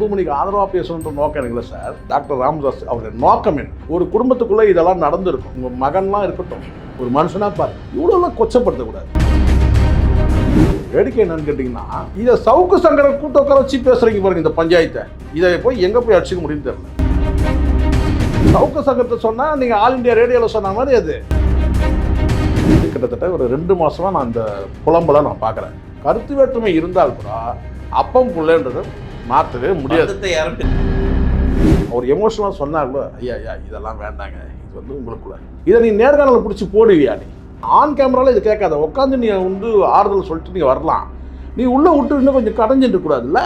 அன்புமணிக்கு ஆதரவாக பேசணுன்ற நோக்கம் இல்லை சார். டாக்டர் ராமதாஸ் அவருடைய நோக்கம் என்ன? ஒரு குடும்பத்துக்குள்ளே இதெல்லாம் நடந்திருக்கும். உங்கள் மகன்லாம் இருக்கட்டும், ஒரு மனுஷனாக பாரு, இவ்வளோலாம் கொச்சப்படுத்தக்கூடாது. வேடிக்கை என்னன்னு கேட்டிங்கன்னா, இதை சவுக்கு சங்கரை கூட்ட உட்கார வச்சு பேசுகிறீங்க பாருங்க இந்த பஞ்சாயத்தை. இதை போய் எங்கே போய் அடிச்சுக்க முடியும்னு தெரியல. சவுக்கு சங்கத்தை சொன்னால் நீங்கள் ஆல் இண்டியா ரேடியோவில் சொன்ன மாதிரி அது கிட்டத்தட்ட ஒரு 2 மாதமாக நான் அந்த புலம்பலை நான் பார்க்குறேன். கருத்து வேற்றுமை இருந்தால் கூட அப்பம் புள்ளன்றது மாற்றவே முடியாது. அவர் எமோஷனலாக சொன்னார்களோ, ஐயா ஐயா இதெல்லாம் வேண்டாங்க, இது வந்து உங்களுக்குள்ள இதை நீ நேர்காணலில் பிடிச்சி போடுவியா? நீ ஆன் கேமராவில் இது கேட்காத, உட்காந்து நீ வந்து ஆறுதல் சொல்லிட்டு நீ வரலாம். நீ உள்ளே விட்டு இன்னும் கொஞ்சம் கடைஞ்சிட்டு இருக்கக்கூடாதுல்ல.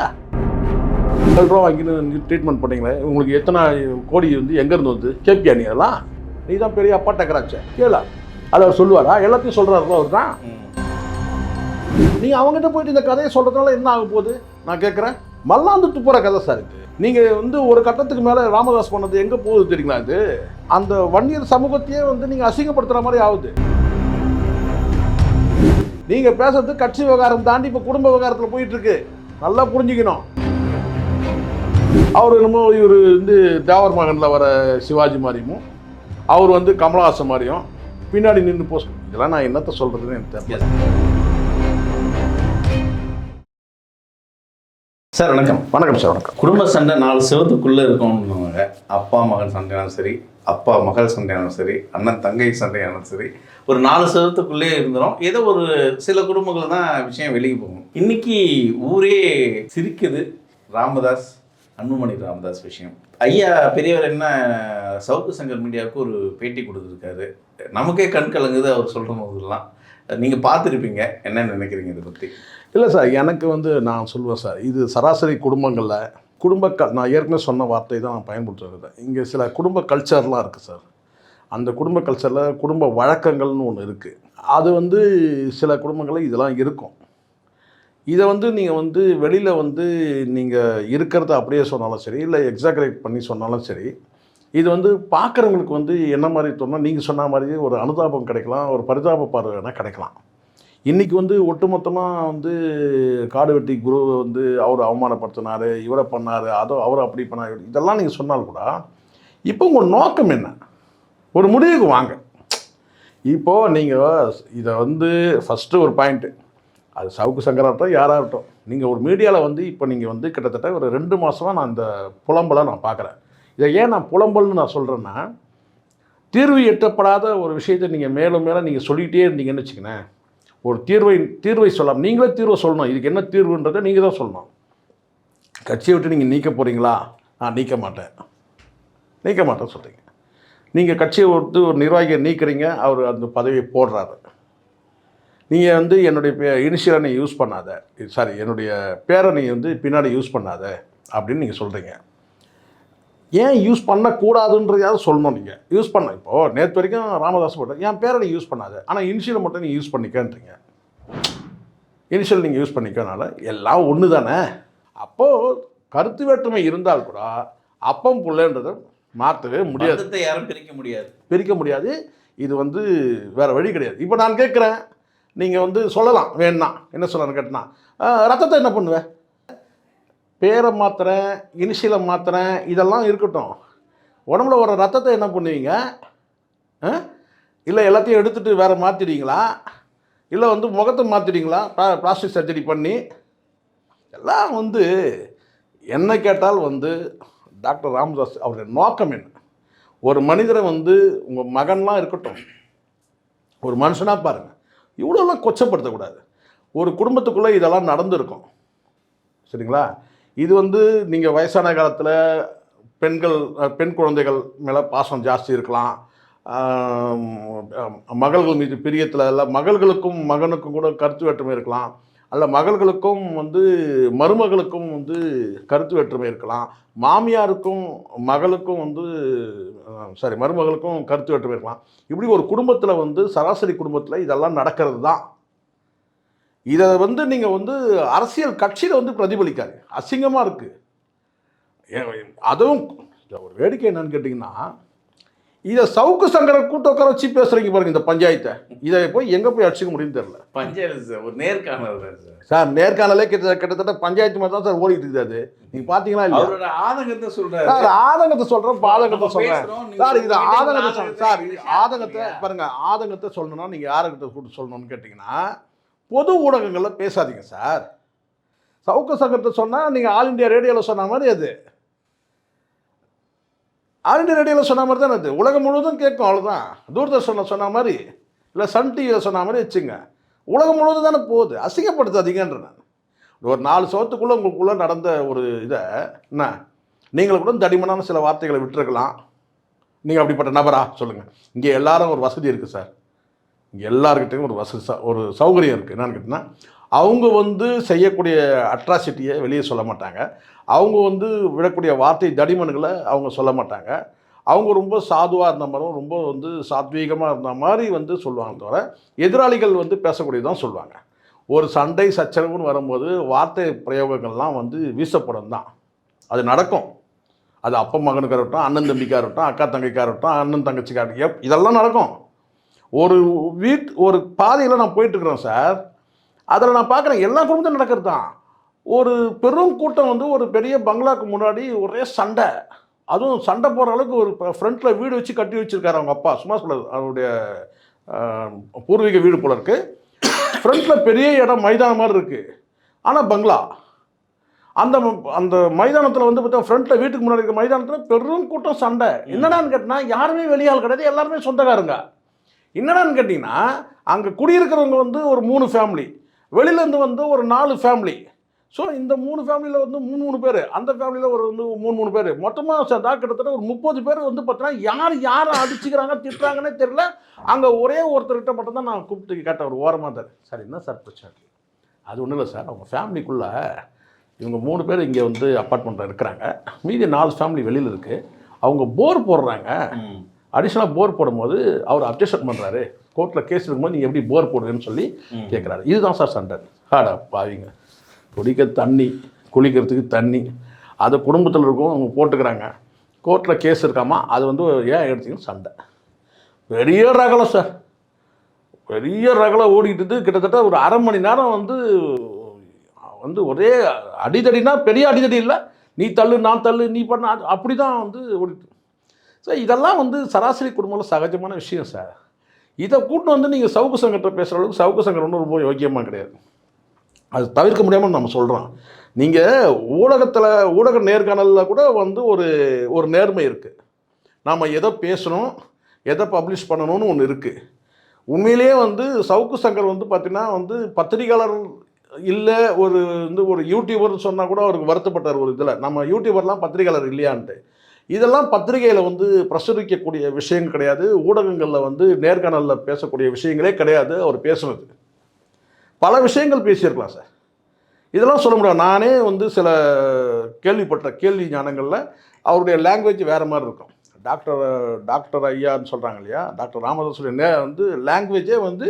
7 ரூபா வாங்கின்னு ட்ரீட்மெண்ட் பண்ணீங்களே, உங்களுக்கு எத்தனை கோடி வந்து எங்கேருந்து வந்து கேட்பியா? நீ அதெல்லாம் நீ தான் பெரிய அப்பா டக்கராச்சே கேளா. அதை அவர் சொல்லுவாரா? எல்லாத்தையும் சொல்கிறாருல அவர் தான். நீங்கள் அவங்ககிட்ட போயிட்டு இந்த கதையை சொல்கிறதுனால என்ன ஆக போகுது நான் கேட்குறேன். மல்லாந்துட்டு போகிற கதை சார் இது. நீங்கள் வந்து ஒரு கட்டத்துக்கு மேலே ராமதாஸ் பண்ணது எங்கே போகுது தெரியுங்களா? இது அந்த வன்னியர் சமூகத்தையே வந்து நீங்கள் அசிங்கப்படுத்துகிற மாதிரி ஆகுது. நீங்கள் பேசுறது கட்சி விவகாரம் தாண்டி இப்போ குடும்ப விவகாரத்தில் போயிட்டுருக்கு. நல்லா புரிஞ்சுக்கணும். அவர் என்னமோ இவர் வந்து தேவர் மகனில் வர சிவாஜி மாதிரியும், அவர் வந்து கமலஹாசன் மாதிரியும் பின்னாடி நின்று போஸ்ட். இதெல்லாம் நான் என்னத்தை சொல்கிறதுன்னு எனக்கு தெரியல. சார் வணக்கம். வணக்கம் சார். வணக்கம். குடும்ப சண்டை 4 செவத்துக்குள்ளே இருக்கணும்னுவாங்க. அப்பா மகன் சண்டையாலும் சரி, அப்பா மகள் சண்டையாலும் சரி, அண்ணன் தங்கை சண்டையாலும் சரி, ஒரு 4 செவத்துக்குள்ளே இருந்துடும். ஏதோ ஒரு சில குடும்பங்கள் தான் விஷயம் வெளியே போகும். இன்னைக்கு ஊரே சிரிக்குது. ராமதாஸ், அன்புமணி ராமதாஸ் விஷயம். ஐயா பெரியவர் என்ன சவுக்கு சங்கர் மீடியாவுக்கு ஒரு பேட்டி கொடுத்துருக்காரு. நமக்கே கண் கலங்குது அவர் சொல்கிற போதெல்லாம். நீங்கள் பார்த்துருப்பீங்க, என்ன நினைக்கிறீங்க இதை பற்றி? இல்லை சார், எனக்கு வந்து நான் சொல்லுவேன் சார், இது சராசரி குடும்பங்களில் நான் ஏற்கனவே சொன்ன வார்த்தை தான் நான் பயன்படுத்துகிறேன். இங்கே சில குடும்ப கல்ச்சர்லாம் இருக்குது சார். அந்த குடும்ப கல்ச்சரில் குடும்ப வழக்கங்கள்னு ஒன்று இருக்குது. அது வந்து சில குடும்பங்களில் இதெல்லாம் இருக்கும். இதை வந்து நீங்கள் வந்து வெளியில் வந்து நீங்கள் இருக்கிறத அப்படியே சொன்னாலும் சரி, இல்லை எக்ஸாகரேட் பண்ணி சொன்னாலும் சரி, இது வந்து பார்க்குறவங்களுக்கு வந்து என்ன மாதிரி தோணும், நீங்கள் சொன்ன மாதிரி ஒரு அனுதாபம் கிடைக்கலாம், ஒரு பரிதாப பார்வைனா கிடைக்கலாம். இன்றைக்கி வந்து ஒட்டுமொத்தமாக வந்து காடு வெட்டி குரு வந்து அவர் அவமானப்படுத்தினார், இவரை பண்ணார், அதோ அவர் அப்படி பண்ணார், இதெல்லாம் நீங்கள் சொன்னால் கூட இப்போ உங்கள் நோக்கம் என்ன? ஒரு முடிவுக்கு வாங்க. இப்போது நீங்கள் இதை வந்து ஃபஸ்ட்டு ஒரு பாயிண்ட்டு, அது சவுக்கு சங்கராகட்டும் யாராகட்டும், நீங்கள் ஒரு மீடியாவில் வந்து இப்போ நீங்கள் வந்து கிட்டத்தட்ட ஒரு 2 மாதமாக நான் இந்த புலம்பலை நான் பார்க்குறேன். இதை ஏன் நான் புலம்பல்னு நான் சொல்கிறேன்னா, தீர்வு எட்டப்படாத ஒரு விஷயத்தை நீங்கள் மேலும் மேலே நீங்கள் சொல்லிகிட்டே இருந்தீங்கன்னு வச்சுக்கோங்களேன், ஒரு தீர்வை சொல்லலாம். நீங்களே தீர்வை சொல்லணும். இதுக்கு என்ன தீர்வுன்றதை நீங்கள் தான் சொல்லணும். கட்சியை விட்டு நீங்கள் நீக்க போகிறீங்களா? நான் நீக்க மாட்டேன்னு சொல்கிறீங்க. நீங்கள் கட்சியை விட்டு ஒரு நிர்வாகியை நீக்கிறீங்க, அவர் அந்த பதவியை போடுறாரு. நீங்கள் வந்து என்னுடைய இனிஷியலை நீ யூஸ் பண்ணாத, சாரி என்னுடைய பேரை நீ வந்து பின்னாடி யூஸ் பண்ணாத அப்படின்னு நீங்கள் சொல்கிறீங்க. ஏன் யூஸ் பண்ணக்கூடாதுன்றதையாவது சொல்லணும். நீங்கள் யூஸ் பண்ண, இப்போது நேற்று வரைக்கும் ராமதாஸ் போட்ட என் பேரை நீ யூஸ் பண்ணாத, ஆனால் இனிஷியலை மட்டும் நீ யூஸ் பண்ணிக்கன்றீங்க. இனிஷியல் நீங்கள் யூஸ் பண்ணிக்கனால எல்லாம் ஒன்று தானே. அப்போது கருத்து வேற்றுமை இருந்தால் கூட அப்பம் புள்ளன்றதை மாற்றவே முடியாது. யாரும் பிரிக்க முடியாது. இது வந்து வேறு வழி கிடையாது. இப்போ நான் கேட்குறேன், நீங்கள் வந்து சொல்லலாம் வேணா, என்ன சொல்லலான்னு கேட்டனா, ரத்தத்தை என்ன பண்ணுவேன்? பேரை மாற்றுறேன், இனிஷியலை மாற்றுறேன், இதெல்லாம் இருக்கட்டும். உடம்புல வர ரத்தத்தை என்ன பண்ணுவீங்க? இல்லை எல்லாத்தையும் எடுத்துகிட்டு வேறு மாற்றிடுவீங்களா? இல்லை வந்து முகத்தை மாற்றிடுவீங்களா பிளாஸ்டிக் சர்ஜரி பண்ணி? எல்லாம் வந்து என்ன கேட்டால் வந்து டாக்டர் ராமதாஸ் அவருடைய நோக்கம் என்ன? ஒரு மனிதரை வந்து உங்கள் மகன்லாம் இருக்கட்டும், ஒரு மனுஷனாக பாருங்கள், இவ்வளோலாம் கொச்சப்படுத்தக்கூடாது. ஒரு குடும்பத்துக்குள்ளே இதெல்லாம் நடந்திருக்கும், சரிங்களா? இது வந்து நீங்கள் வயசான காலத்தில் பெண் குழந்தைகள் மேலே பாசம் ஜாஸ்தி இருக்கலாம், மகள்கள் மீது பிரியத்தில் இல்லை, மகள்களுக்கும் மகனுக்கும் கூட கருத்து வேற்றுமை இருக்கலாம், அல்ல மகள்களுக்கும் வந்து மருமகளுக்கும் வந்து கருத்து வேற்றுமை இருக்கலாம், மாமியாருக்கும் மகளுக்கும் வந்து மருமகளுக்கும் கருத்து வேற்றுமை இருக்கலாம். இப்படி ஒரு குடும்பத்தில் வந்து சராசரி குடும்பத்தில் இதெல்லாம் நடக்கிறது தான். இதை வந்து நீங்கள் வந்து அரசியல் கட்சியில் வந்து பிரதிபலிக்காது. அசிங்கமாக இருக்குது. அதுவும் ஒரு வேடிக்கை என்னன்னு கேட்டிங்கன்னா, இதை சவுக்கு சங்கரை கூட்ட உட்கார வச்சு பேசுறீங்க பாருங்க இந்த பஞ்சாயத்தை. இதை போய் எங்கே போய் அடிச்சுக்க முடியும்னு தெரியல. பஞ்சாயத்து சார் ஒரு நேர்காணல் சார். சார் நேர்காணலே கிட்டத்தட்ட பஞ்சாயத்து மாதிரி தான் சார் ஓடிட்டு இருக்குது. அது நீங்கள் பார்த்தீங்களா இல்லையா? அவரோட ஆதங்கத்தை சொல்றாரு சார். ஆதங்கத்தை சொல்கிறேன், பாதகத்தை சொல்கிறேன் சார். இது ஆதங்கத்தை சார். இது ஆதங்கத்தை பாருங்க. ஆதங்கத்தை சொல்லணும்னா நீங்கள் யாருக்கிட்ட கூட்டு சொல்லணும்னு கேட்டிங்கன்னா பொது ஊடகங்களில் பேசாதீங்க சார். சவுக்கு சங்கத்தை சொன்னால் நீங்கள் ஆல் இண்டியா ரேடியோவில் சொன்ன மாதிரி அது ஆல் இண்டியா ரேடியோவில் சொன்ன மாதிரி தானே அது உலகம் முழுவதும் கேட்கும். அவ்வளோதான். தூர்தர்ஷனில் சொன்ன மாதிரி இல்லை சன் டிவியில் சொன்ன மாதிரி வச்சுங்க. உலகம் முழுவதும் தானே போகுது. அசிங்கப்படுத்தாதீங்கன்ற நான் ஒரு 4 சவத்துக்குள்ளே உங்களுக்குள்ளே நடந்த ஒரு இதை என்ன நீங்கள் கூட தடிமனான சில வார்த்தைகளை விட்டுருக்கலாம். நீங்கள் அப்படிப்பட்ட நபரா சொல்லுங்கள். இங்கே எல்லாரும் ஒரு வசதி இருக்குது சார். இங்கே எல்லாருக்கிட்டையும் ஒரு வசதி ஒரு சௌகரியம் இருக்குது. என்னன்னு கேட்டிங்கன்னா அவங்க வந்து செய்யக்கூடிய அட்ராசிட்டியை வெளியே சொல்ல மாட்டாங்க. அவங்க வந்து விடக்கூடிய வார்த்தை தடிமன்களை அவங்க சொல்ல மாட்டாங்க. அவங்க ரொம்ப சாதுவாக இருந்த மாதிரியும் ரொம்ப வந்து சாத்வீகமாக இருந்த மாதிரி வந்து சொல்லுவாங்க. தவிர எதிராளிகள் வந்து பேசக்கூடியதான் சொல்லுவாங்க. ஒரு சண்டை சச்சரவுன்னு வரும்போது வார்த்தை பிரயோகங்கள்லாம் வந்து வீசப்படும் தான். அது நடக்கும். அது அப்பா மகனுக்காக இருக்கட்டும், அண்ணன் தம்பிக்காக இருக்கட்டும், அக்கா தங்கைக்காக இருக்கட்டும், அண்ணன் தங்கச்சிக்காக இருக்கட்டும், இதெல்லாம் நடக்கும். ஒரு பாதையில் நான் போயிட்டுருக்குறேன் சார். அதில் நான் பார்க்குறேன் எல்லா குடும்பத்தையும் நடக்கிறது தான். ஒரு பெரும் கூட்டம் வந்து ஒரு பெரிய பங்களாக்கு முன்னாடி ஒரே சண்டை. அதுவும் சண்டை போகிற அளவுக்கு ஒரு ஃப்ரண்ட்டில் வீடு வச்சு கட்டி வச்சுருக்காரு அவங்க அப்பா. சும்மா சொல்லாது, அவருடைய பூர்வீக வீடு போல இருக்குது. ஃப்ரண்ட்டில் பெரிய இடம் மைதானம் மாதிரி இருக்குது. ஆனால் பங்களா அந்த அந்த மைதானத்தில் வந்து பார்த்தா ஃப்ரண்ட்டில் வீட்டுக்கு முன்னாடி இருக்க மைதானத்தில் பெரும் கூட்டம் சண்டை. என்னடான்னு கேட்டினா யாருமே வெளியால் கிடையாது, எல்லாருமே சொந்தக்காரங்க. என்னடான்னு கேட்டிங்கன்னா அங்கே குடியிருக்கிறவங்க வந்து ஒரு 3 ஃபேமிலி, வெளியிலேருந்து வந்து ஒரு 4 ஃபேமிலி. ஸோ இந்த 3 ஃபேமிலியில் வந்து 3 பேர், அந்த ஃபேமிலியில் ஒரு வந்து 3 பேர், மொத்தமாக சேர்ந்தா கிட்டத்தட்ட ஒரு 30 பேர் வந்து பார்த்தீங்கன்னா யாரை அடிச்சுக்கிறாங்க திட்டுறாங்கன்னே தெரியல. அங்கே ஒரே ஒருத்தர்கிட்ட மட்டும்தான் நான் கூப்பிட்டு கேட்டேன். ஒரு ஓரமாக தான் சார் என்ன சார் பிரச்சனை. அது ஒன்றும் இல்லை சார், அவங்க ஃபேமிலிக்குள்ளே இவங்க 3 பேர் இங்கே வந்து அப்பார்ட்மெண்ட்டில் இருக்கிறாங்க, மீதி 4 ஃபேமிலி வெளியில் இருக்குது. அவங்க போர் போடுறாங்க. அடிஷ்னலாக போர் போடும்போது அவர் அப்ஜெக்ஷன் பண்ணுறாரு. கோர்ட்டில் கேஸ் இருக்கும்போது நீங்கள் எப்படி போர் போடுறேன்னு சொல்லி கேட்குறாரு. இதுதான் சார் சண்டை. ஹாடா பாவிங்க, குடிக்க தண்ணி, குளிக்கிறதுக்கு தண்ணி, அதை குடும்பத்தில் இருக்கும் அவங்க போட்டுக்கிறாங்க. கோர்ட்டில் கேஸ் இருக்காமா, அது வந்து ஏன் எடுத்தீங்கன்னு சண்டை. பெரிய ரகலை சார், பெரிய ரகலை ஓடிக்கிட்டு கிட்டத்தட்ட ஒரு அரை மணி நேரம் வந்து வந்து ஒரே அடிதடினா பெரிய அடிதடி இல்லை, நீ தள்ளு நான் தள்ளு நீ பண்ண, அப்படி தான் வந்து ஓடிட்டு. சார் இதெல்லாம் வந்து சராசரி குடும்பத்தில் சகஜமான விஷயம் சார். இதை கூட்டு வந்து நீங்கள் சவுக்கு சங்கத்தை பேசுகிற அளவுக்கு சவுக்கு சங்கர் ஒன்றும் ரொம்ப யோக்கியமாக கிடையாது. அது தவிர்க்க முடியாமல் நம்ம சொல்கிறோம். நீங்கள் ஊடக நேர்காணலில் கூட வந்து ஒரு நேர்மை இருக்குது. நாம் எதை பேசணும், எதை பப்ளிஷ் பண்ணணும்னு ஒன்று இருக்குது. உண்மையிலேயே வந்து சவுக்கு சங்கர் வந்து பார்த்திங்கன்னா வந்து பத்திரிகையாளர் இல்லை, ஒரு யூடியூபர்னு சொன்னால் கூட அவருக்கு வருத்தப்பட்டார். ஒரு இதில் நம்ம யூடியூபர்லாம் பத்திரிகையாளர் இல்லையான்ட்டு. இதெல்லாம் பத்திரிகையில் வந்து பிரசுரிக்கக்கூடிய விஷயம் கிடையாது. ஊடகங்களில் வந்து நேர்காணலில் பேசக்கூடிய விஷயங்களே கிடையாது. அவர் பேசுனது பல விஷயங்கள் பேசியிருக்கலாம் சார். இதெல்லாம் சொல்ல முடியாது. நானே வந்து சில கேள்விப்பட்ட கேள்வி ஞானங்களில் அவருடைய லாங்குவேஜ் வேறு மாதிரி இருக்கும். டாக்டர் ஐயான்னு சொல்கிறாங்க இல்லையா, டாக்டர் ராமதாஸுடைய வந்து லாங்குவேஜே வந்து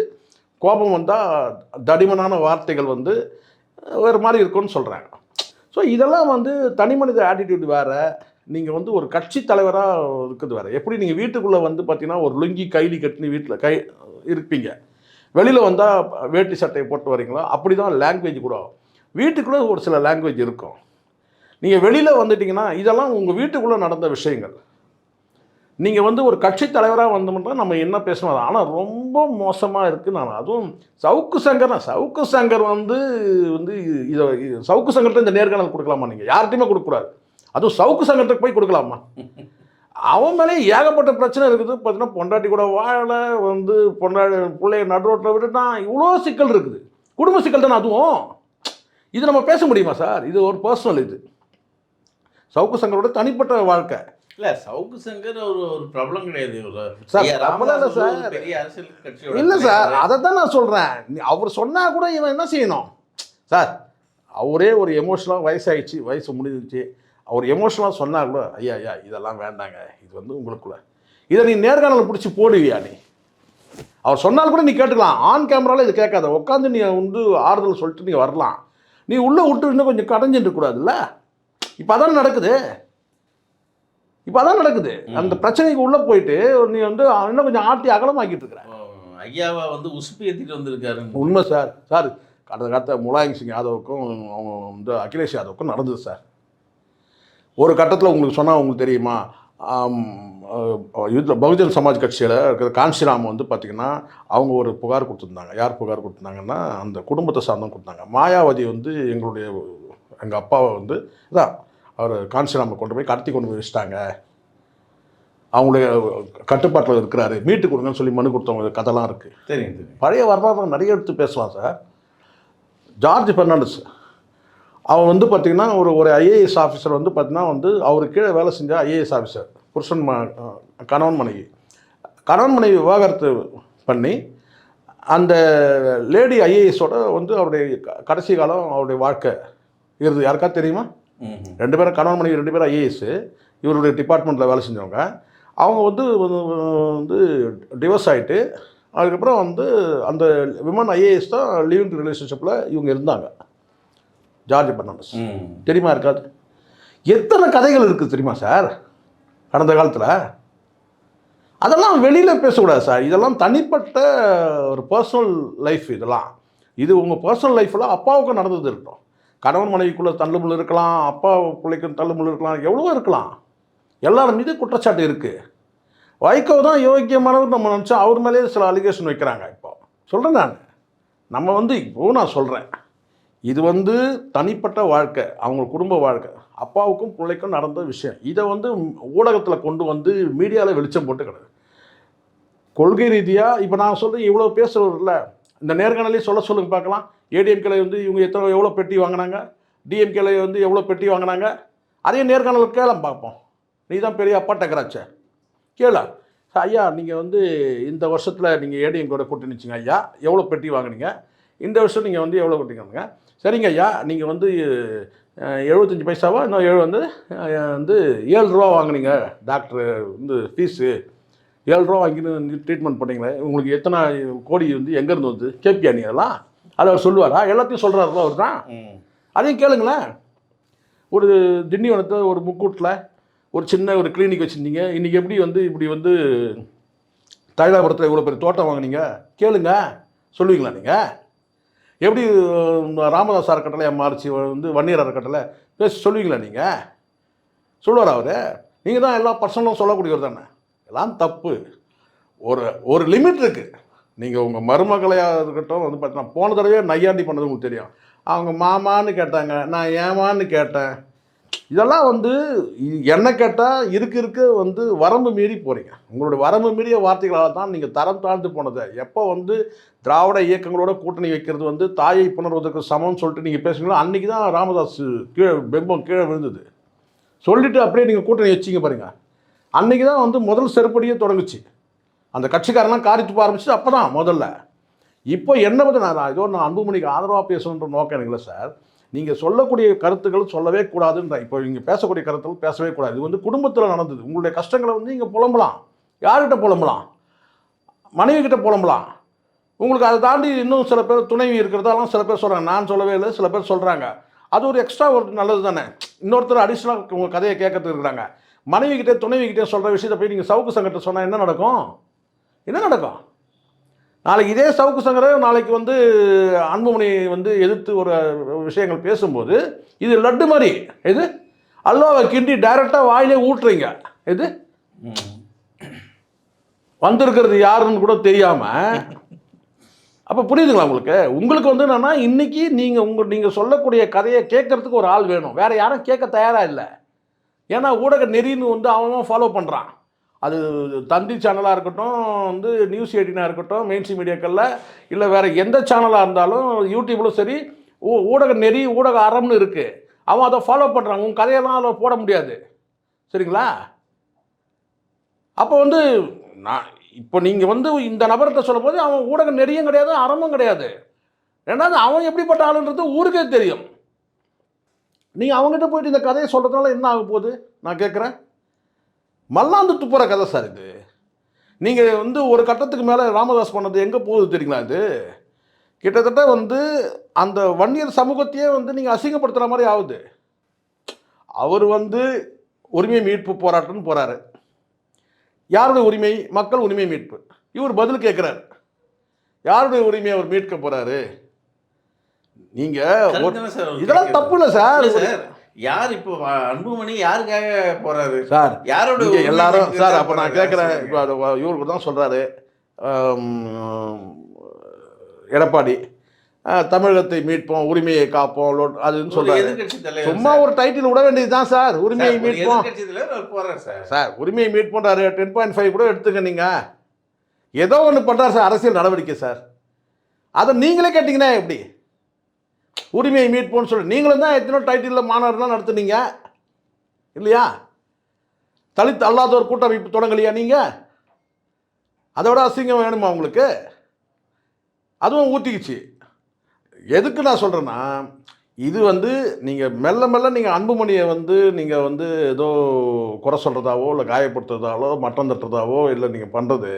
கோபம் வந்தால் தடிமனான வார்த்தைகள் வந்து வேறு மாதிரி இருக்கும்னு சொல்கிறாங்க. ஸோ இதெல்லாம் வந்து தனி மனித ஆட்டிடியூட் வேறு, நீங்கள் வந்து ஒரு கட்சி தலைவராக இருக்குது வேறு. எப்படி நீங்கள் வீட்டுக்குள்ளே வந்து பார்த்தீங்கன்னா ஒரு லுங்கி கைலி கட்டினு வீட்டில் இருப்பீங்க, வெளியில் வந்தால் வேட்டி சட்டையை போட்டு வரீங்களோ அப்படி தான் லாங்குவேஜ் கூட. வீட்டுக்குள்ளே ஒரு சில லாங்குவேஜ் இருக்கும். நீங்கள் வெளியில் வந்துட்டிங்கன்னா இதெல்லாம் உங்கள் வீட்டுக்குள்ளே நடந்த விஷயங்கள். நீங்கள் வந்து ஒரு கட்சி தலைவராக வந்தோம்னா நம்ம என்ன பேசணும். ஆனால் ரொம்ப மோசமாக இருக்குது. நான் அதுவும் சவுக்கு சங்கர் வந்து இதை சவுக்கு சங்கர்கிட்ட இந்த நேர்காணல் கொடுக்கலாமா? நீங்கள் யார்கிட்டையுமே கொடுக்கக்கூடாது. அதுவும் சவுக்கு சங்கத்துக்கு போய் கொடுக்கலாமா? அவன் மேலே ஏகப்பட்ட பிரச்சனை இருக்குது. பார்த்தீங்கன்னா பொண்டாட்டி கூட வாழை வந்து பிள்ளைய நடுரோட்டில் விட்டுட்டான். இவ்வளோ சிக்கல் இருக்குது. குடும்ப சிக்கல் தானே அதுவும். இது நம்ம பேச முடியுமா சார்? இது ஒரு பர்சனல். இது சவுக்கு சங்கரோட தனிப்பட்ட வாழ்க்கை. இல்லை, சவுக்கு சங்கர் ஒரு பிரபலம் கிடையாது சார். பிரபலம் இல்லை சார், பெரிய அரசியல் கட்சி இல்லை சார். அதை தான் நான் சொல்கிறேன். அவர் சொன்னால் கூட இவன் என்ன செய்யணும் சார்? அவரே ஒரு எமோஷனலாக வயசு முடிஞ்சிச்சு. அவர் எமோஷனலாக சொன்னால் கூட ஐயா இதெல்லாம் வேண்டாங்க, இது வந்து உங்களுக்குள்ள இதை நீ நேர்காணலில் பிடிச்சி போடுவியா? நீ அவர் சொன்னால் கூட நீ கேட்டுக்கலாம். ஆன் கேமராவில் இது கேட்காத, உட்காந்து நீ வந்து ஆறுதல் சொல்லிட்டு நீ வரலாம். நீ உள்ளே விட்டு இன்னும் கொஞ்சம் கடைஞ்சிட்டு கூடாதுல்ல. இப்போ அதான் நடக்குது. இப்போ அதான் நடக்குது. அந்த பிரச்சனைக்கு உள்ளே போயிட்டு நீ வந்து இன்னும் கொஞ்சம் ஆட்டி அகலமாக்கிட்டு இருக்கிற. ஐயாவை வந்து உசுப்பி ஏற்றிட்டு வந்திருக்காரு. உண்மை சார். சார் கடந்த காலத்தில் முலாயம் சிங் யாதவுக்கும் அவங்க வந்து அகிலேஷ் யாதவுக்கும் நடந்தது சார். ஒரு கட்டத்தில் உங்களுக்கு சொன்னால் உங்களுக்கு தெரியுமா, பகுஜன் சமாஜ் கட்சியில் இருக்கிற காஞ்சிராம் வந்து பார்த்திங்கன்னா அவங்க ஒரு புகார் கொடுத்துருந்தாங்க. யார் புகார் கொடுத்துருந்தாங்கன்னா அந்த குடும்பத்தை சார்ந்தவங்க கொடுத்தாங்க. மாயாவதி வந்து எங்கள் அப்பாவை வந்து இதான் அவர் காஞ்சிராமை கொண்டு போய் கடத்தி கொண்டு போய் வச்சுட்டாங்க, அவங்களுடைய கட்டுப்பாட்டில் இருக்கிறாரு, மீட்டு கொடுங்கன்னு சொல்லி மனு கொடுத்தவங்க கதைலாம் இருக்குது. தெரியும். பழைய வரலாறு நிறைய எடுத்து பேசலாம் சார். ஜார்ஜ் பெர்னாண்டஸ் அவன் வந்து பார்த்திங்கன்னா ஒரு ஐஏஎஸ் ஆஃபீஸர் வந்து பார்த்திங்கன்னா வந்து அவருக்கு கீழே வேலை செஞ்ச ஐஏஎஸ் ஆஃபீஸர், புருஷன் கணவன் மனைவி விவாகரத்து பண்ணி அந்த லேடி ஐஏஎஸோட வந்து அவருடைய கடைசி காலம் அவருடைய வாழ்க்கை இருந்தது. யாருக்கா தெரியுமா? 2 பேரும் கணவன் மனைவி 2 பேரும் ஐஏஎஸ், இவருடைய டிபார்ட்மெண்ட்டில் வேலை செஞ்சவங்க. அவங்க வந்து டிவோர்ஸ் ஆகிட்டு அதுக்கப்புறம் வந்து அந்த விமன் ஐஏஎஸ் தான் லிவிங் ரிலேஷன்ஷிப்பில் இவங்க இருந்தாங்க. ஜார்ஜ் பெர்னாண்டஸ் தெரியுமா? இருக்காது. எத்தனை கதைகள் இருக்குது தெரியுமா சார் கடந்த காலத்தில்? அதெல்லாம் வெளியில் பேசக்கூடாது சார். இதெல்லாம் தனிப்பட்ட ஒரு பர்சனல் லைஃப். இது உங்கள் பர்சனல் லைஃப்பில் அப்பாவுக்கும் நடந்தது இருக்கட்டும். கணவன் மனைவிக்குள்ளே தள்ளுமுள் இருக்கலாம், அப்பா பிள்ளைக்கு தள்ளுமுள் இருக்கலாம், எவ்வளவோ இருக்கலாம். எல்லாரும் மீது குற்றச்சாட்டு இருக்குது. வைகோ தான் யோக்கியமானவர் நம்ம நினச்சா அவர் மேலேயே சில அலிகேஷன் வைக்கிறாங்க. இப்போ சொல்கிறேன் நம்ம வந்து நான் சொல்கிறேன், இது வந்து தனிப்பட்ட வாழ்க்கை, அவங்க குடும்ப வாழ்க்கை, அப்பாவுக்கும் பிள்ளைக்கும் நடந்த விஷயம். இதை வந்து ஊடகத்தில் கொண்டு வந்து மீடியாவில் வெளிச்சம் போட்டு கிடக்கு. கொள்கை ரீதியாக இப்போ நான் சொல்கிறேன், இவ்வளோ பேசுகிறதில்ல, இந்த நேர்காணலே சொல்லுங்க பார்க்கலாம். ஏடிஎம்கேல வந்து இவங்க எவ்வளோ பெட்டி வாங்கினாங்க, டிஎம்கேல வந்து எவ்வளோ பெட்டி வாங்கினாங்க, அதே நேர்காணல் கேள பார்ப்போம். நீ தான் பெரிய அப்பா டக்கராச்சே, கேள ஐயா நீங்கள் வந்து இந்த வருஷத்தில் நீங்கள் ஏடிஎம்கோட கூட்டணிச்சிங்க ஐயா, எவ்வளோ பெட்டி வாங்கினீங்க, இந்த வருஷம் நீங்கள் வந்து எவ்வளோ கூட்டிங்க. சரிங்க ஐயா, நீங்கள் வந்து 75 பைசாவா இன்னும் வந்து 7 ரூபா வாங்கினீங்க, டாக்டர் வந்து ஃபீஸு 7 ரூபா வாங்கின்னு ட்ரீட்மெண்ட் பண்ணிங்களே, உங்களுக்கு எத்தனை கோடி வந்து எங்கேருந்து வந்து கேட்பியா நீ? அதெல்லாம் அதை அவர் சொல்லுவாரா? எல்லாத்தையும் சொல்கிறாருல அவர் தான். அதையும் கேளுங்களேன். ஒரு திண்டிவனத்தில் ஒரு முக்கூட்டில் ஒரு சின்ன ஒரு கிளினிக் வச்சுருந்தீங்க, இன்றைக்கி எப்படி வந்து இப்படி வந்து தைலாபுரத்தில் இவ்வளோ பெரிய தோட்டம் வாங்கினீங்க கேளுங்க, சொல்லுவீங்களா நீங்கள்? எப்படி ராமதாஸ் அறக்கட்டளை மாறிச்சு வந்து வன்னியர் அறக்கட்டளை பேசி சொல்லுவீங்களா நீங்கள்? சொல்லுவார் அவர்? நீங்கள் தான் எல்லா பர்சனலும் சொல்லக்கூடியவர் தானே. எல்லாம் தப்பு. ஒரு லிமிட் இருக்குது. நீங்கள் உங்கள் மருமகளையாக இருக்கட்டும் வந்து பார்த்தீங்கன்னா போன தடவையே நையாண்டி பண்ணது உங்களுக்கு தெரியும். அவங்க மாமான்னு கேட்டாங்க, நான் ஏமான்னு கேட்டேன். இதெல்லாம் வந்து என்ன கேட்டால் இருக்க வந்து வரம்பு மீறி போகிறீங்க. உங்களுடைய வரம்பு மீறிய வார்த்தைகளால் தான் நீங்கள் தரம் தாழ்ந்து போனதை. எப்போ வந்து திராவிட இயக்கங்களோட கூட்டணி வைக்கிறது வந்து தாயை புணர்வதற்கு சமம்னு சொல்லிட்டு நீங்கள் பேசுங்களோ அன்றைக்கி தான் ராமதாஸ் பிம்பம் கீழே விழுந்தது. சொல்லிவிட்டு அப்படியே நீங்கள் கூட்டணி வச்சிங்க பாருங்கள். அன்றைக்கி தான் வந்து முதல் செருப்படியே தொடங்குச்சு. அந்த கட்சிக்காரெல்லாம் காரி துப்ப ஆரம்பிச்சு அப்போ தான் முதல்ல. இப்போ என்ன பற்றி நான் அன்புமணிக்கு ஆதரவாக பேசணுன்ற நோக்கம் எனக்கு இல்லை சார். நீங்கள் சொல்லக்கூடிய கருத்துக்கள் சொல்லவே கூடாதுன்ற, இப்போ இங்கே பேசக்கூடிய கருத்துக்கள் பேசவே கூடாது. இது வந்து குடும்பத்தில் நடந்தது. உங்களுடைய கஷ்டங்களை வந்து நீங்கள் புலம்பலாம். யார்கிட்ட புலம்பலாம்? மனைவி கிட்ட புலம்பலாம். உங்களுக்கு அதை தாண்டி இன்னும் சில பேர் துணைவி இருக்கிறதாலாம் சில பேர் சொல்கிறாங்க. நான் சொல்லவே இல்லை, சில பேர் சொல்கிறாங்க. அது ஒரு எக்ஸ்ட்ரா ஒரு நல்லது தானே. இன்னொருத்தர் அடிஷ்னலாக உங்கள் கதையை கேட்கறதுக்கு இருக்கிறாங்க. மனைவி கிட்டே துணைவி கிட்டே சொல்கிற விஷயத்தை போய் நீங்கள் சவுக்கு சங்கத்தை சொன்னால் என்ன நடக்கும்? நாளைக்கு இதே சவுக்கு சங்கரை நாளைக்கு வந்து அன்புமணி வந்து எதிர்த்து ஒரு விஷயங்கள் பேசும்போது இது லட்டு மாதிரி எது அல்வாவை கிண்டி டைரெக்டாக வாயிலே ஊட்டுறீங்க. எது வந்திருக்கிறது யாருன்னு கூட தெரியாமல். அப்போ புரியுதுங்களா உங்களுக்கு வந்து என்னென்னா இன்றைக்கி நீங்கள் சொல்லக்கூடிய கதையை கேட்குறதுக்கு ஒரு ஆள் வேணும். வேறு யாரும் கேட்க தயாராக இல்லை. ஏன்னா ஊடக நெறின்னு வந்து அவன் ஃபாலோ பண்ணுறான். அது தந்தி சேனலாக இருக்கட்டும், வந்து நியூஸ் 18 இருக்கட்டும், மெயின்ஸ்ட்ரீம் மீடியாக்களில் இல்லை வேறு எந்த சேனலாக இருந்தாலும் யூடியூப்லும் சரி ஊடக நெறி ஊடக அறம்னு இருக்குது. அவன் அதை ஃபாலோ பண்ணுறான். உங்கள் கதையெல்லாம் அதில் போட முடியாது. சரிங்களா? அப்போ வந்து இப்போ நீங்கள் வந்து இந்த நபர்கிட்ட சொல்லும் போது அவன் ஊடக நெறியும் கிடையாது, அறமும் கிடையாது. ரெண்டாவது அவன் எப்படிப்பட்ட ஆளுன்றது ஊருக்கே தெரியும். நீங்கள் அவங்ககிட்ட போயிட்டு இந்த கதையை சொல்கிறதுனால என்ன ஆக போகுது நான் கேட்குறேன். மல்லாந்து துப்புற கதை சார் இது. நீங்கள் வந்து ஒரு கட்டத்துக்கு மேலே ராமதாஸ் பண்ணது எங்கே போகுது தெரியுங்களா? இது கிட்டத்தட்ட வந்து அந்த வன்னியர் சமூகத்தையே வந்து நீங்கள் அசிங்கப்படுத்துகிற மாதிரி ஆகுது. அவர் வந்து உரிமை மீட்பு போராட்டம்னு போகிறாரு. யாருடைய உரிமை? மக்கள் உரிமை மீட்பு. இவர் பதில் கேட்குறாரு, யாருடைய உரிமையை அவர் மீட்க போகிறாரு? நீங்கள் இதெல்லாம் தப்பு இல்லை சார். யார் இப்போ அன்புமணி யாருக்காக போறாரு சார்? யாரோட எல்லாரும் சார். அப்போ நான் கேட்குறேன், இப்போ இவருக்கு தான் சொல்கிறாரு எடப்பாடி, தமிழகத்தை மீட்போம், உரிமையை காப்போம் அதுன்னு சொல்றாரு. சும்மா ஒரு டைட்டில் விட வேண்டியது தான் சார். உரிமையை மீட்போம் சார், உரிமையை மீட்போன்றாரு. 10.5 கூட எடுத்துக்க. நீங்கள் ஏதோ ஒன்று பண்ணுறாரு சார், அரசியல் நடவடிக்கை சார். அதை நீங்களே கேட்டிங்கன்னா எப்படி? உரிமையை மீட்போன்னு சொல்லி நீங்களும் தான் எத்தனோ டைட்டிலில் மாநாடுலாம் நடத்துனீங்க இல்லையா? தலித் அல்லாத ஒரு கூட்டமைப்பு தொடங்கலையா நீங்கள்? அதோட அசிங்கம் வேணுமா உங்களுக்கு? அதுவும் ஊற்றிக்கிச்சு. எதுக்கு நான் சொல்கிறேன்னா, இது நீங்கள் மெல்ல மெல்ல நீங்கள் அன்புமணியை நீங்கள் ஏதோ குறை சொல்கிறதாவோ இல்லை காயப்படுத்துறதாவோ மட்டம் தட்டுறதாவோ இல்லை நீங்கள் பண்ணுறது,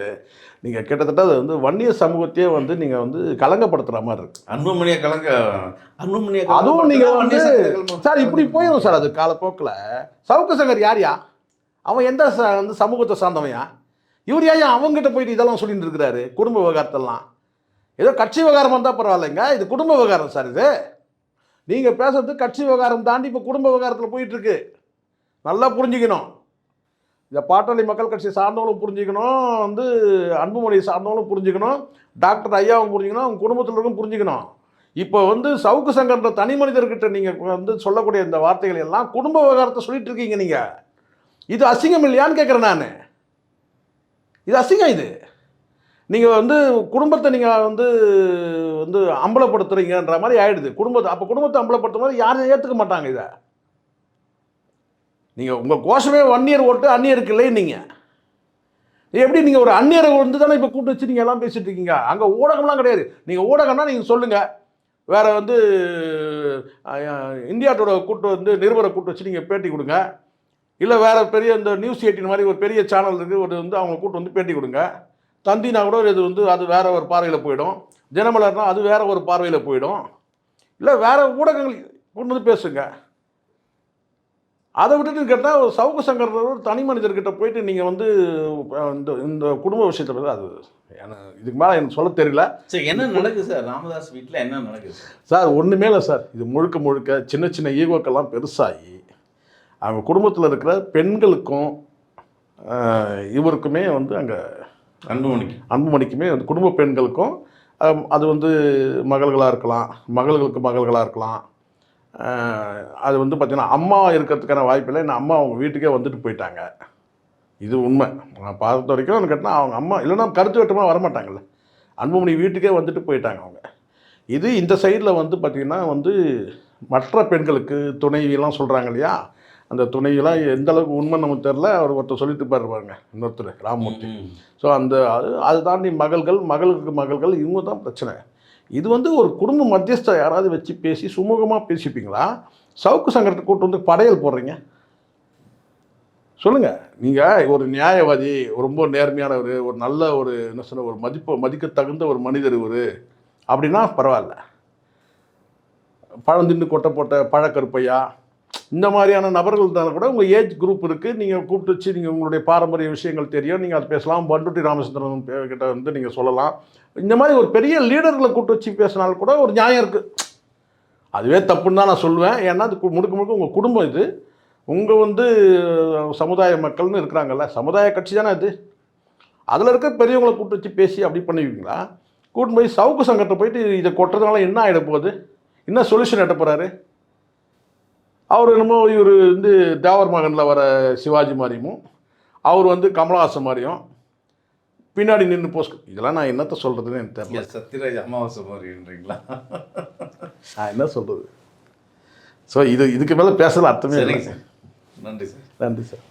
நீங்கள் கிட்டத்தட்ட அது வன்னிய சமூகத்தையே நீங்கள் கலங்கப்படுத்துகிற மாதிரி இருக்கு. அன்புமணியை அதுவும் நீங்கள் சார் இப்படி போயிடும் சார். அது காலப்போக்கில் சவுக்கு சங்கர் யார்யா? அவன் எந்த சமூகத்தை சார்ந்தவன்யா? இவர் ஏன் அவங்ககிட்ட போயிட்டு இதெல்லாம் சொல்லிட்டு இருக்கிறாரு? குடும்ப விவகாரத்தெல்லாம் ஏதோ கட்சி விவகாரம் வந்தால் பரவாயில்லைங்க, இது குடும்ப விவகாரம் சார். இது நீங்கள் பேசுறது கட்சி விவகாரம் தாண்டி இப்போ குடும்ப விவகாரத்தில் போயிட்டுருக்கு. நல்லா புரிஞ்சுக்கணும். இந்த பாட்டாளி மக்கள் கட்சி சார்ந்தவங்களும் புரிஞ்சுக்கணும், அன்புமணி சார்ந்தவங்களும் புரிஞ்சுக்கணும், டாக்டர் ஐயாவும் புரிஞ்சுக்கணும், அவங்க குடும்பத்தில் இருக்கும் புரிஞ்சுக்கணும். இப்போ சவுக்கு சங்கர்ன்ற தனி மனிதர்கிட்ட நீங்கள் சொல்லக்கூடிய இந்த வார்த்தைகள் எல்லாம் குடும்ப விவகாரத்தை சொல்லிட்டு இருக்கீங்க. நீங்கள் இது அசிங்கம் இல்லையான்னு கேட்குறேன் நான். இது அசிங்கம். இது நீங்கள் குடும்பத்தை நீங்கள் அம்பலப்படுத்துறீங்கன்ற மாதிரி ஆயிடுது. அப்போ குடும்பத்தை அம்பலப்படுத்தும் போது யாரும் ஏற்றுக்க மாட்டாங்க. இதை நீங்கள் உங்கள் கோஷமே வன்னியர் ஓட்டு அந்நியருக்கு இல்லை. நீங்கள் எப்படி நீங்கள் ஒரு அந்நியரை தானே இப்போ கூட்டு வச்சு நீங்கள் எல்லாம் பேசிட்டு இருக்கீங்க? அங்கே ஊடகம்லாம் கிடையாது. நீங்கள் ஊடகம்னா நீங்கள் சொல்லுங்கள். வேறு இந்தியாட்டோட கூட்டு நிருபரை கூட்டு வச்சு நீங்கள் பேட்டி கொடுங்க. இல்லை வேறு பெரிய இந்த நியூஸ் 18 மாதிரி ஒரு பெரிய சேனல் இருக்குது, ஒரு அவங்க கூட்டு பேட்டி கொடுங்க. தந்தினா கூட இது அது வேறு ஒரு பார்வையில் போயிடும். தினமலர்னா அது வேறு ஒரு பார்வையில் போயிடும். இல்லை வேறு ஊடகங்கள் கொண்டு பேசுங்க. அதை விட்டுட்டு கேட்டால் ஒரு சவுக்கு சங்கர் ஒரு தனி மனிதர்கிட்ட போயிட்டு நீங்கள் இந்த குடும்ப விஷயத்தை பற்றி அது இதுக்கு மேலே எனக்கு சொல்ல தெரியல. சார் என்ன நடக்குது சார்? ராமதாஸ் வீட்டில் என்ன நடக்குது சார்? ஒன்றுமே இல்லை சார். இது முழுக்க முழுக்க சின்ன சின்ன ஈகோக்கெல்லாம் பெருசாகி அவங்க குடும்பத்தில் இருக்கிற பெண்களுக்கும் இவருக்குமே அங்கே அன்புமணிக்குமே குடும்ப பெண்களுக்கும் அது மகள்களாக இருக்கலாம், மகள்களுக்கு மகள்களாக இருக்கலாம். அது பார்த்திங்கன்னா அம்மா இருக்கிறதுக்கான வாய்ப்பில்லை. நான் அம்மா அவங்க வீட்டுக்கே வந்துட்டு போயிட்டாங்க. இது உண்மை. நான் பார்த்த வரைக்கும் கேட்டால் அவங்க அம்மா இல்லைன்னா கருத்து வெட்டமாக வரமாட்டாங்கல்ல. அன்புமணி வீட்டுக்கே வந்துட்டு போயிட்டாங்க அவங்க. இது இந்த சைடில் பார்த்திங்கன்னா மற்ற பெண்களுக்கு துணைவியெல்லாம் சொல்கிறாங்க இல்லையா? அந்த துணையெல்லாம் எந்த அளவுக்கு உண்மை நமக்கு தெரில. அவர் ஒருத்தர் சொல்லிட்டு பாருங்க, இன்னொருத்தர் ராமமூர்த்தி. ஸோ அது தாண்டி மகளுக்கு மகள்கள் இவங்க தான் பிரச்சனை. இது ஒரு குடும்ப மத்தியஸ்தை யாராவது வச்சு பேசி சுமூகமாக பேசிப்பீங்களா? சவுக்கு சங்கரத்தை கூட்டு படையல் போடுறீங்க. சொல்லுங்கள். நீங்கள் ஒரு நியாயவாதி, ரொம்ப நேர்மையானவர், ஒரு நல்ல என்ன சொல்ல ஒரு மதிக்க தகுந்த ஒரு மனிதர் இவர் அப்படின்னா பரவாயில்ல. பழந்தின்னு கொட்டை போட்ட பழக்கருப்பையா இந்த மாதிரியான நபர்கள் தான் கூட உங்கள் ஏஜ் குரூப் இருக்குது. நீங்கள் கூப்பிட்டு வச்சு நீங்கள் உங்களுடைய பாரம்பரிய விஷயங்கள் தெரியும், நீங்கள் அது பேசலாம். பண்டுட்டி ராமச்சந்திரன் கிட்ட நீங்கள் சொல்லலாம். இந்த மாதிரி ஒரு பெரிய லீடர்களை கூப்பிட்டு வச்சு பேசினாலும் கூட ஒரு நியாயம் இருக்குது. அதுவே தப்புன்னு தான் நான் சொல்லுவேன். ஏன்னா அது முழுக்க முழுக்க உங்கள் குடும்பம். இது உங்கள் சமுதாய மக்கள்னு இருக்கிறாங்கல்ல, சமுதாய கட்சி தானே அது. அதில் இருக்க பெரியவங்களை கூப்பிட்டு வச்சு பேசி அப்படி பண்ணுவீங்களா? கூட்டு போய் சவுக்கு சங்கத்தை போயிட்டு இதை கொட்டுறதுனால என்ன ஆகிட போகுது? என்ன சொல்யூஷன் எட்ட போகிறாரு அவர்? என்னமோ இவர் தேவர் மகனில் வர சிவாஜி மாதிரியும், அவர் கமலஹாசன் மாதிரியும் பின்னாடி நின்று போஸ்ட். இதெல்லாம் நான் என்னத்தை சொல்கிறதுன்னு எனக்கு தெரியல. சத்யராஜ் அமாவாசை மாதிரின்றீங்களா? நான் என்ன சொல்கிறது? ஸோ இதுக்கு மேலே பேசல அர்த்தமே இல்லை. நன்றி சார். நன்றி சார்.